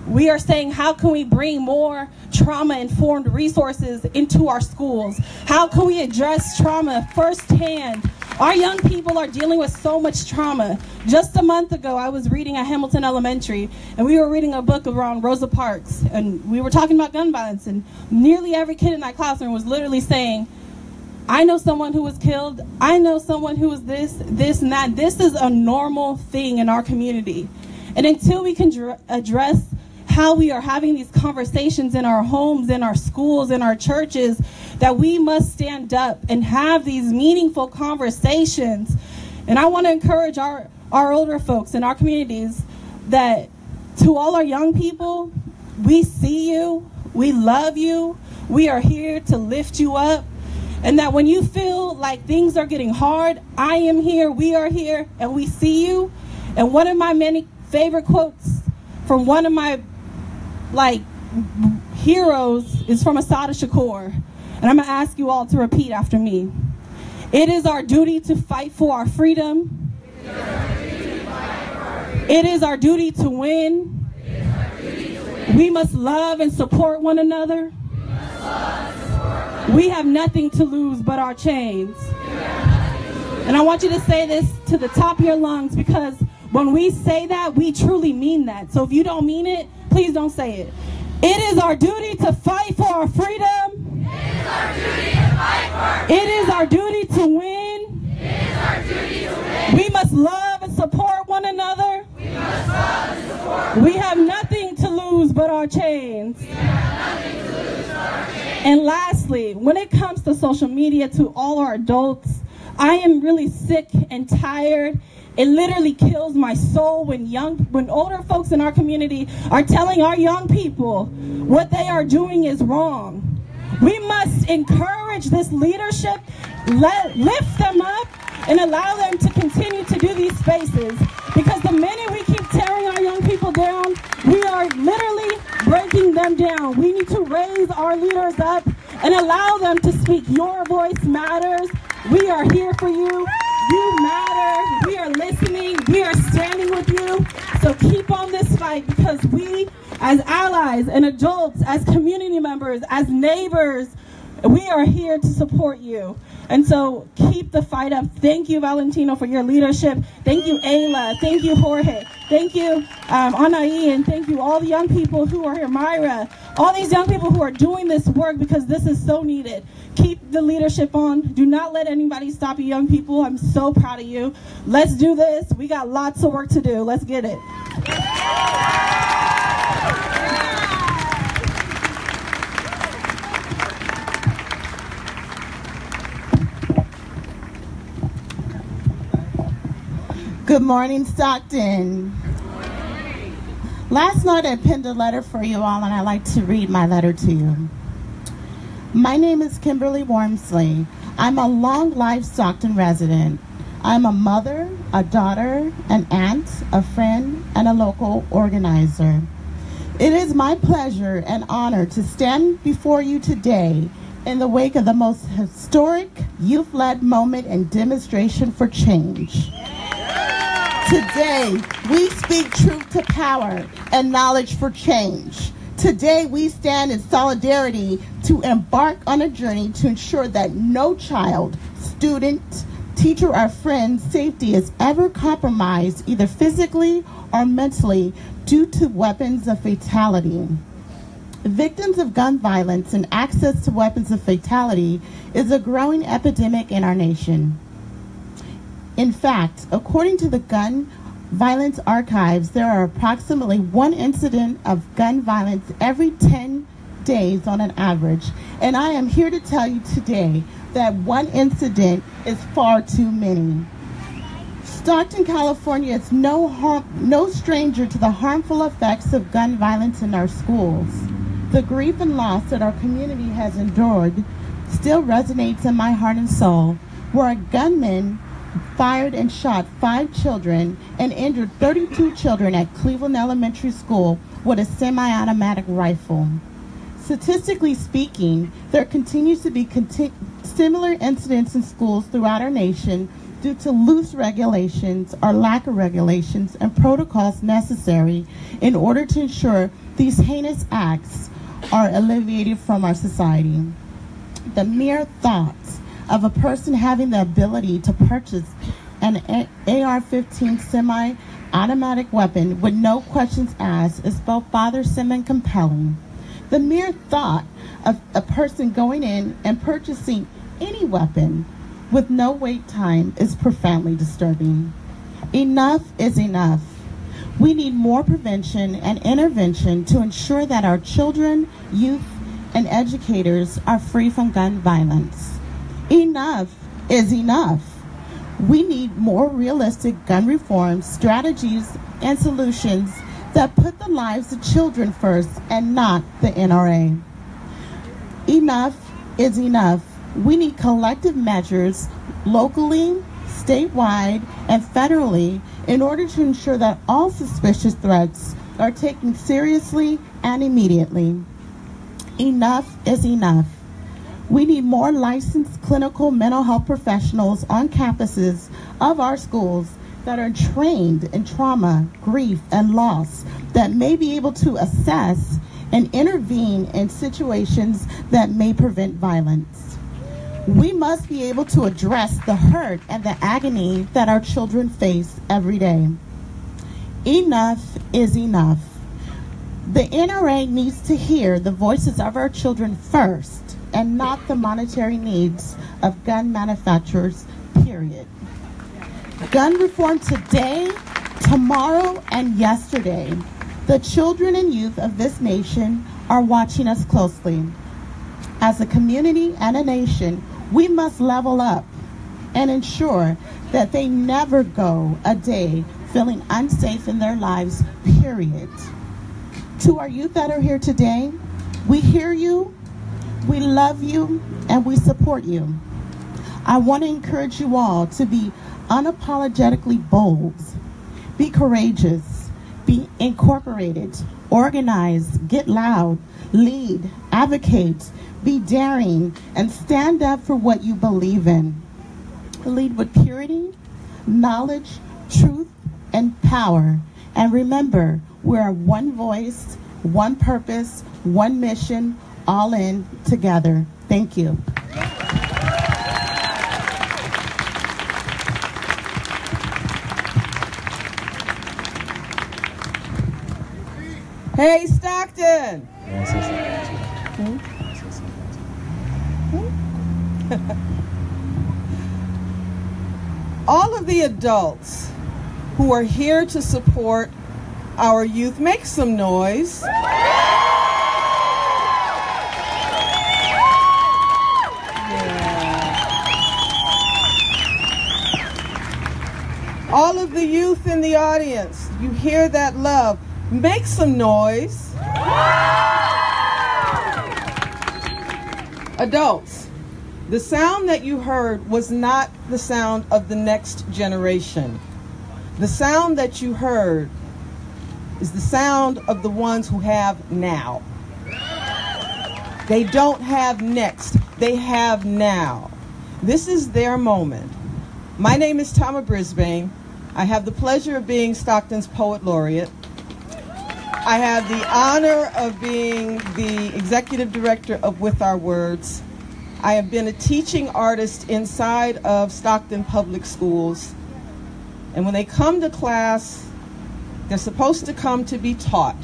We are saying, how can we bring more trauma-informed resources into our schools? How can we address trauma firsthand? Our young people are dealing with so much trauma. Just a month ago, I was reading at Hamilton Elementary, and we were reading a book around Rosa Parks, and we were talking about gun violence, and nearly every kid in that classroom was literally saying, I know someone who was killed, I know someone who was this, and that. This is a normal thing in our community. And until we can address how we are having these conversations in our homes, in our schools, in our churches, that we must stand up and have these meaningful conversations. And I want to encourage our older folks in our communities that to all our young people, we see you, we love you, we are here to lift you up. And that when you feel like things are getting hard, I am here, we are here, and we see you. And one of my many favorite quotes from one of my heroes is from Assata Shakur. And I'm going to ask you all to repeat after me. It is our duty to fight for our freedom. It is our duty to win. We must love and support one another. We have nothing to lose but our chains. And I want you to say this to the top of your lungs, because when we say that, we truly mean that. So if you don't mean it, please don't say it. It is our duty to fight for our freedom. It is our duty to win. We must love and support one another. We have nothing to lose but our chains. And lastly, when it comes to social media, to all our adults, I am really sick and tired. It literally kills my soul when older folks in our community are telling our young people what they are doing is wrong. We must encourage this leadership, lift them up, and allow them to continue to do these spaces. Because the minute we keep tearing our young people down, we are literally breaking them down. We need to raise our leaders up and allow them to speak. Your voice matters. We are here for you. You matter. We are listening. We are standing with you. So keep on this fight, because we, as allies and adults, as community members, as neighbors, we are here to support you. And so keep the fight up. Thank you, Valentino, for your leadership. Thank you, Ayla. Thank you, Jorge. Thank you, Anaí, and thank you, all the young people who are here, Myra, all these young people who are doing this work, because this is so needed. Keep the leadership on. Do not let anybody stop you, young people. I'm so proud of you. Let's do this. We got lots of work to do. Let's get it. Good morning, Stockton. Last night I penned a letter for you all, and I'd like to read my letter to you. My name is Kimberly Wormsley. I'm a long-life Stockton resident. I'm a mother, a daughter, an aunt, a friend, and a local organizer. It is my pleasure and honor to stand before you today in the wake of the most historic youth-led moment and demonstration for change. Today, we speak truth to power and knowledge for change. Today, we stand in solidarity to embark on a journey to ensure that no child, student, teacher, or friend's safety is ever compromised, either physically or mentally, due to weapons of fatality. Victims of gun violence and access to weapons of fatality is a growing epidemic in our nation. In fact, according to the Gun Violence Archives, there are approximately 1 incident of gun violence every 10 days on an average. And I am here to tell you today that one incident is far too many. Stockton, California is no stranger to the harmful effects of gun violence in our schools. The grief and loss that our community has endured still resonates in my heart and soul, where a gunman fired and shot 5 children and injured 32 children at Cleveland Elementary School with a semi-automatic rifle. Statistically speaking, there continues to be similar incidents in schools throughout our nation due to loose regulations or lack of regulations and protocols necessary in order to ensure these heinous acts are alleviated from our society. The mere thoughts of a person having the ability to purchase an AR-15 semi-automatic weapon with no questions asked is both bothersome and compelling. The mere thought of a person going in and purchasing any weapon with no wait time is profoundly disturbing. Enough is enough. We need more prevention and intervention to ensure that our children, youth, and educators are free from gun violence. Enough is enough. We need more realistic gun reform strategies and solutions that put the lives of children first and not the NRA. Enough is enough. We need collective measures locally, statewide, and federally in order to ensure that all suspicious threats are taken seriously and immediately. Enough is enough. We need more licensed clinical mental health professionals on campuses of our schools that are trained in trauma, grief, and loss that may be able to assess and intervene in situations that may prevent violence. We must be able to address the hurt and the agony that our children face every day. Enough is enough. The NRA needs to hear the voices of our children first and not the monetary needs of gun manufacturers, period. Gun reform today, tomorrow, and yesterday. The children and youth of this nation are watching us closely. As a community and a nation, we must level up and ensure that they never go a day feeling unsafe in their lives, period. To our youth that are here today, we hear you, we love you, and we support you. I want to encourage you all to be unapologetically bold, be courageous, be incorporated, organize, get loud, lead, advocate, be daring, and stand up for what you believe in. Lead with purity, knowledge, truth, and power. And remember, we're one voice, one purpose, one mission, all in together. Thank you. Hey, Stockton! All of the adults who are here to support our youth, make some noise. All of the youth in the audience, you hear that love. Make some noise. Adults, the sound that you heard was not the sound of the next generation. The sound that you heard is the sound of the ones who have now. They don't have next, they have now. This is their moment. My name is Tama Brisbane. I have the pleasure of being Stockton's Poet Laureate. I have the honor of being the executive director of With Our Words. I have been a teaching artist inside of Stockton Public Schools. And when they come to class, they're supposed to come to be taught,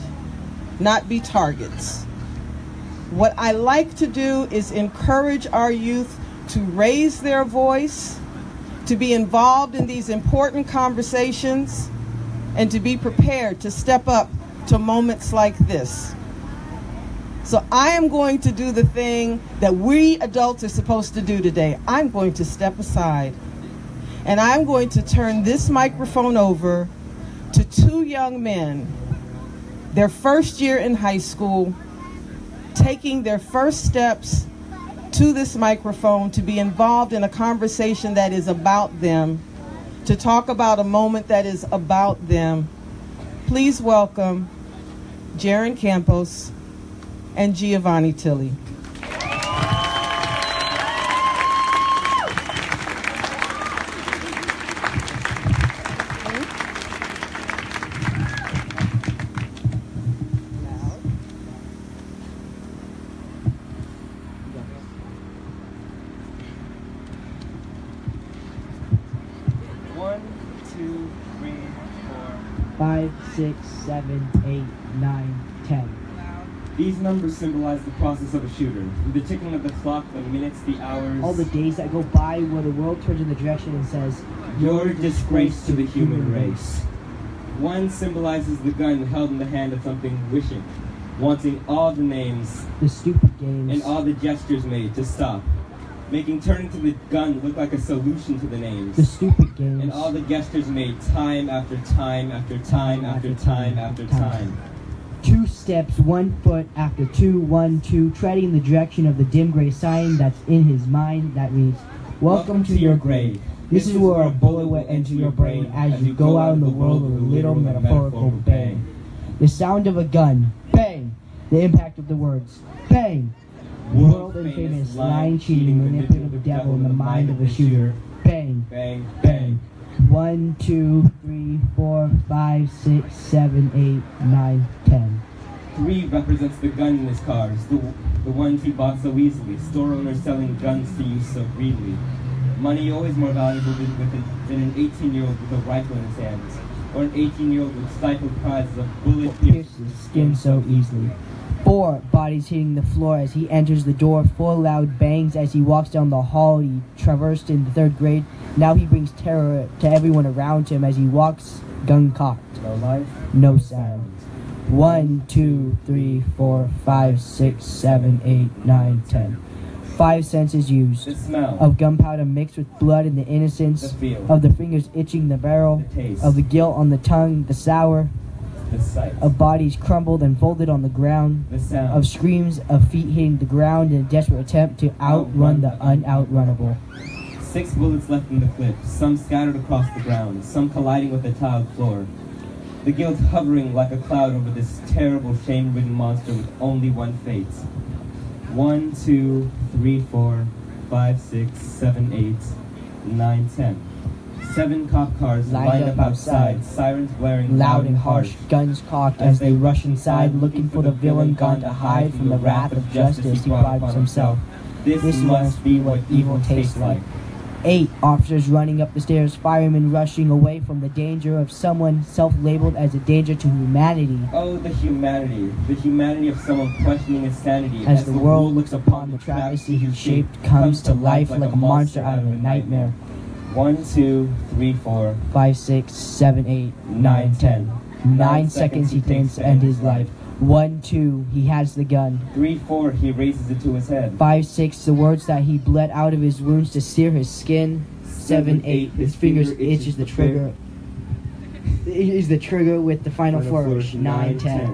not be targets. What I like to do is encourage our youth to raise their voice, to be involved in these important conversations, and to be prepared to step up to moments like this. So I am going to do the thing that we adults are supposed to do today. I'm going to step aside, and I'm going to turn this microphone over to two young men, their first year in high school, taking their first steps to this microphone to be involved in a conversation that is about them, to talk about a moment that is about them. Please welcome Jaron Campos and Giovanni Tilley. One, two, three, 4, 5, 6, 7, 8, 9, 10. These numbers symbolize the process of a shooter. The ticking of the clock, the minutes, the hours. All the days that go by where the world turns in the direction and says, You're a disgrace to the human race. One symbolizes the gun held in the hand of something wishing, wanting all the names, the stupid games, and all the gestures made to stop, making turning to the gun look like a solution to the names, the stupid games, and all the gestures made time after time after time after time after time. 2 steps, 1 foot after 2, 1, 2, treading in the direction of the dim gray sign that's in his mind that reads, Welcome to your grave. This is where a bullet will enter your brain as you go out in the world with a little metaphorical bang. The sound of a gun, bang. The impact of the words, bang. World and famous lying, cheating, manipulative devil in the mind of a shooter, bang, bang, bang. 1, 2, 3, 4, 5, 6, 7, 8, 9, 10. 3 represents the gun in his cars, the ones he bought so easily, store owners selling guns to you so greedily. Money always more valuable than an 18-year-old with a rifle in his hands, or an 18-year-old with stifled cries as a bullet pierces Skin so easily. 4 bodies hitting the floor as he enters the door. 4 loud bangs as he walks down the hall he traversed in the 3rd grade. Now he brings terror to everyone around him as he walks, gun cocked. No life, no sound. 1, 2, 3, 4, 5, 6, 7, 8, 9, 10. 5 senses used. The smell of gunpowder mixed with blood and the innocence. The feel of the fingers itching the barrel. The taste of the guilt on the tongue. The sour. The sight of bodies crumbled and folded on the ground. The sound of screams of feet hitting the ground in a desperate attempt to outrun the unoutrunable. 6 bullets left in the clip, some scattered across the ground, some colliding with the tiled floor. The guilt hovering like a cloud over this terrible, shame-ridden monster with only one fate. 1, 2, 3, 4, 5, 6, 7, 8, 9, 10. 7 cop cars lined up outside, sirens blaring loud and harsh, guns cocked as they rush inside, looking for the villain gone to hide from the wrath of justice he brought upon himself. This must be what evil tastes like. 8 officers running up the stairs, firemen rushing away from the danger of someone self-labeled as a danger to humanity. Oh, the humanity of someone questioning his sanity as the world looks upon the travesty he shaped, comes to life like a monster out of a nightmare. 1, 2, 3, 4, 5, 6, 7, 8, 9, 10. 9 seconds he thinks to end his life. 1, 2, he has the gun. 3, 4, he raises it to his head. 5, 6, the words that he bled out of his wounds to sear his skin. 7, 8, his fingers itches the trigger. Is the trigger with the final flourish. 9, 10.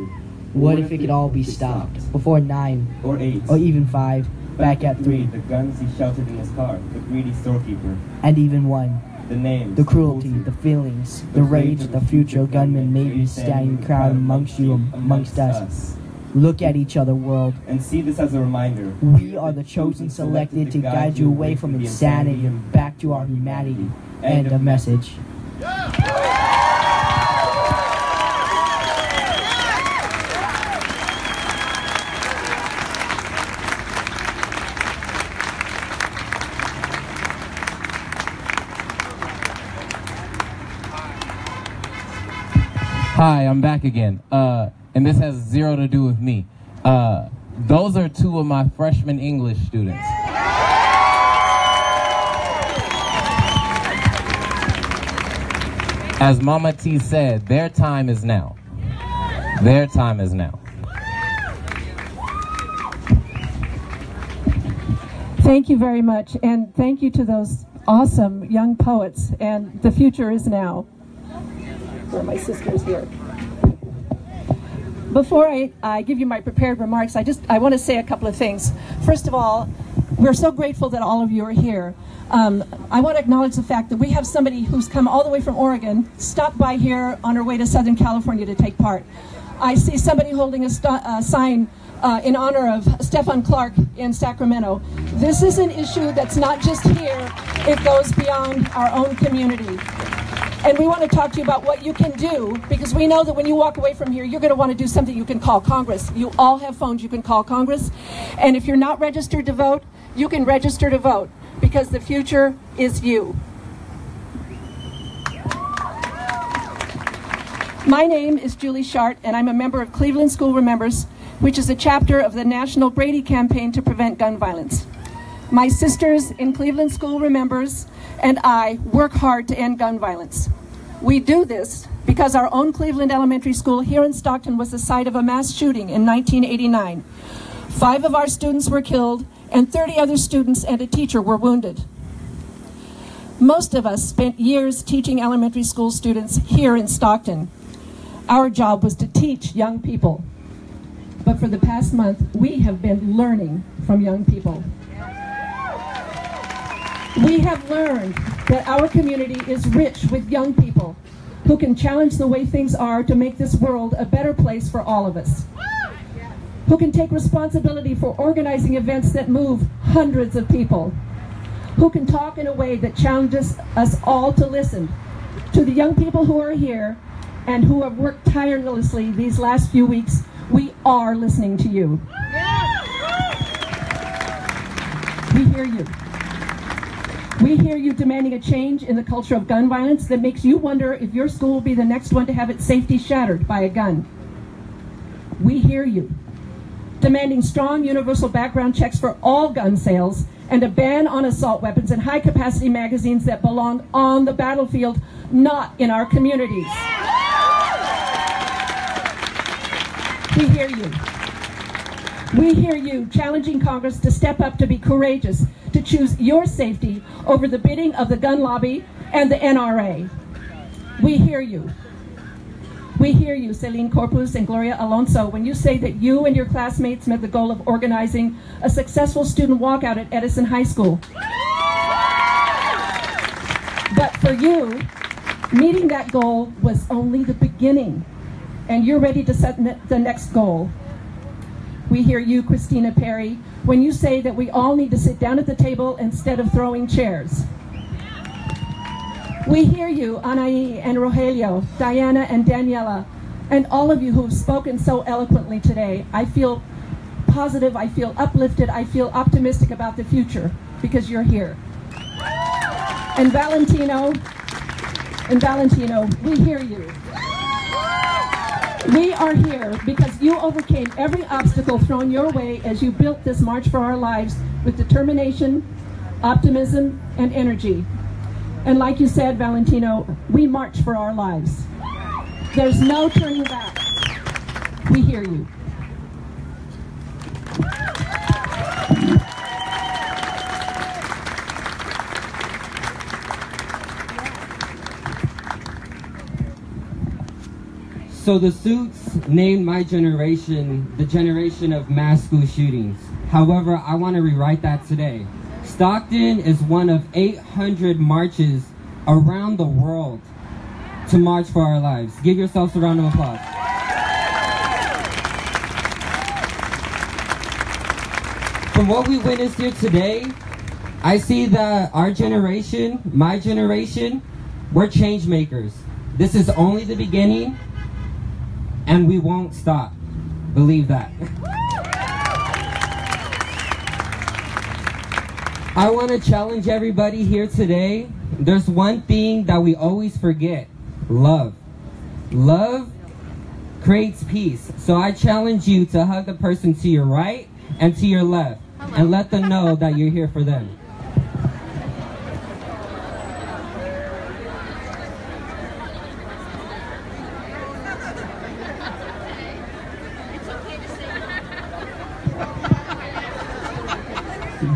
What if it could all be stopped before 9 or 8 or even 5? Back at 3, the guns he sheltered in his car, the greedy storekeeper, and even 1. The names, the cruelty, the feelings, the rage of the future gunman may be standing crowd amongst you, amongst us. Look at each other, world, and see this as a reminder. We are the chosen selected to guide you away from insanity and back to our humanity. End of message. Hi, I'm back again. And this has 0 to do with me. Those are 2 of my freshman English students. As Mama T said, their time is now. Their time is now. Thank you very much, and thank you to those awesome young poets, and the future is now. Where are my sisters here? Before I give you my prepared remarks, I want to say a couple of things. First of all, we're so grateful that all of you are here. I want to acknowledge the fact that we have somebody who's come all the way from Oregon, stopped by here on her way to Southern California to take part. I see somebody holding a sign in honor of Stefan Clark in Sacramento. This is an issue that's not just here, it goes beyond our own community. And we want to talk to you about what you can do, because we know that when you walk away from here, you're going to want to do something. You can call Congress. You all have phones, you can call Congress. And if you're not registered to vote, you can register to vote, because the future is you. My name is Julie Shart, and I'm a member of Cleveland School Remembers, which is a chapter of the National Brady Campaign to Prevent Gun Violence. My sisters in Cleveland School Remembers and I work hard to end gun violence. We do this because our own Cleveland Elementary School here in Stockton was the site of a mass shooting in 1989. 5 of our students were killed, and 30 other students and a teacher were wounded. Most of us spent years teaching elementary school students here in Stockton. Our job was to teach young people. But for the past month, we have been learning from young people. We have learned that our community is rich with young people who can challenge the way things are to make this world a better place for all of us. Who can take responsibility for organizing events that move hundreds of people. Who can talk in a way that challenges us all to listen. To the young people who are here and who have worked tirelessly these last few weeks, we are listening to you. We hear you. We hear you demanding a change in the culture of gun violence that makes you wonder if your school will be the next one to have its safety shattered by a gun. We hear you demanding strong universal background checks for all gun sales and a ban on assault weapons and high-capacity magazines that belong on the battlefield, not in our communities. We hear you. We hear you challenging Congress to step up, to be courageous, to choose your safety over the bidding of the gun lobby and the NRA. We hear you. We hear you, Celine Corpus and Gloria Alonso, when you say that you and your classmates met the goal of organizing a successful student walkout at Edison High School. But for you, meeting that goal was only the beginning, and you're ready to set the next goal. We hear you, Christina Perry, when you say that we all need to sit down at the table instead of throwing chairs. We hear you, Anaí and Rogelio, Diana and Daniela, and all of you who have spoken so eloquently today. I feel positive, I feel uplifted, I feel optimistic about the future because you're here. And Valentino, we hear you. We are here because you overcame every obstacle thrown your way as you built this March for Our Lives with determination, optimism, and energy. And like you said, Valentino, we march for our lives. There's no turning back. We hear you. So the suits named my generation the generation of mass school shootings. However, I want to rewrite that today. Stockton is one of 800 marches around the world to march for our lives. Give yourselves a round of applause. From what we witnessed here today, I see that our generation, my generation, we're change makers. This is only the beginning, and we won't stop. Believe that. I want to challenge everybody here today. There's one thing that we always forget: love. Love creates peace. So I challenge you to hug the person to your right and to your left and let them know that you're here for them.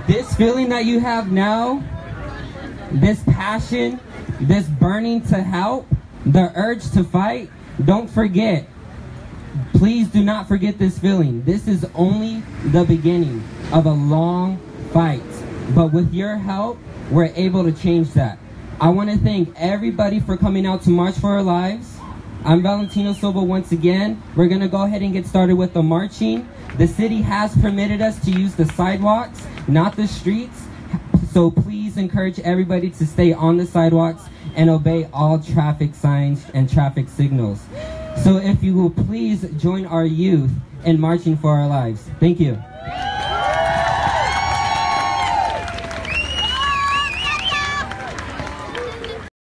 This feeling that you have now, this passion, this burning to help, the urge to fight, don't forget. Please do not forget this feeling. This is only the beginning of a long fight. But with your help, we're able to change that. I want to thank everybody for coming out to March for Our Lives. I'm Valentino Silva once again. We're going to go ahead and get started with the marching. The city has permitted us to use the sidewalks, not the streets. So please encourage everybody to stay on the sidewalks and obey all traffic signs and traffic signals. So if you will please join our youth in marching for our lives. Thank you.